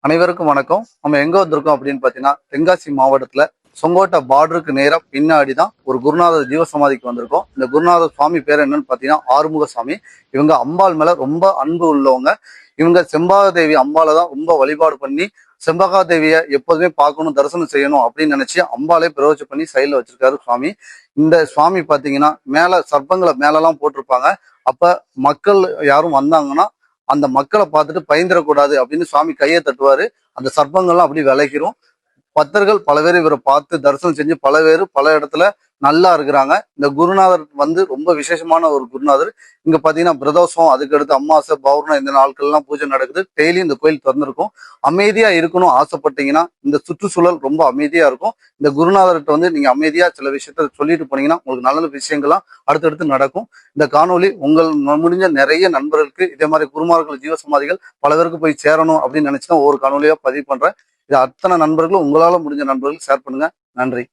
அனைவருக்கும் வணக்கம். நம்ம எங்க வந்திருக்கோம் அப்படின்னு பாத்தீங்கன்னா, தென்காசி மாவட்டத்துல செங்கோட்டை பார்டருக்கு நேரா பின்னாடி தான் ஒரு குருநாதர் ஜீவசமாதிக்கு வந்திருக்கோம். இந்த குருநாதர் சுவாமி பேர் என்னன்னு பாத்தீங்கன்னா ஆறுமுக சாமி. இவங்க அம்பாள் மேல ரொம்ப அன்பு உள்ளவங்க. இவங்க செம்பாகதேவி அம்பாளை தான் ரொம்ப வழிபாடு பண்ணி, செம்பகாதேவியை எப்போதுமே பார்க்கணும், தரிசனம் செய்யணும் அப்படின்னு நினைச்சு அம்பாலே பிரயோஜனை பண்ணி சைட்ல வச்சிருக்காரு சுவாமி. இந்த சுவாமி பாத்தீங்கன்னா மேல சர்ப்பங்களை மேலெல்லாம் போட்டிருப்பாங்க. அப்ப மக்கள் யாரும் வந்தாங்கன்னா அந்த மக்களை பார்த்துட்டு பயந்துடக்கூடாது அப்படின்னு சுவாமி கையை தட்டுவாரு. அந்த சர்ப்பங்கள்லாம் அப்படி விலகிரும். பக்தர்கள் பல பேர் இவரை பார்த்து தரிசனம் செஞ்சு பல பேர் பல இடத்துல நல்லா இருக்கிறாங்க. இந்த குருநாதர் வந்து ரொம்ப விசேஷமான ஒரு குருநாதர். இங்க பாத்தீங்கன்னா பிரதோஷம், அதுக்கடுத்து அமாவாசை, பௌர்ணம் இந்த நாட்கள்லாம் பூஜை நடக்குது. டெய்லி இந்த கோயில் திறந்திருக்கும். அமைதியா இருக்கணும் ஆசைப்பட்டீங்கன்னா இந்த சுற்றுச்சூழல் ரொம்ப அமைதியா இருக்கும். இந்த குருநாதர்கிட்ட வந்து நீங்க அமைதியா சில விஷயத்த சொல்லிட்டு போனீங்கன்னா உங்களுக்கு நல்ல நல்ல விஷயங்கள்லாம் அடுத்தடுத்து நடக்கும். இந்த காணொலி உங்கள் முடிஞ்ச நிறைய நண்பர்களுக்கு இதே மாதிரி குருமார்கள் ஜீவசமாதிகள் பல பேருக்கு போய் சேரணும் அப்படின்னு நினைச்சுதான் ஒவ்வொரு காணொலியா பதிவு பண்றேன். இது அத்தனை நண்பர்களும் உங்களால முடிஞ்ச நண்பர்களுக்கு ஷேர் பண்ணுங்க. நன்றி.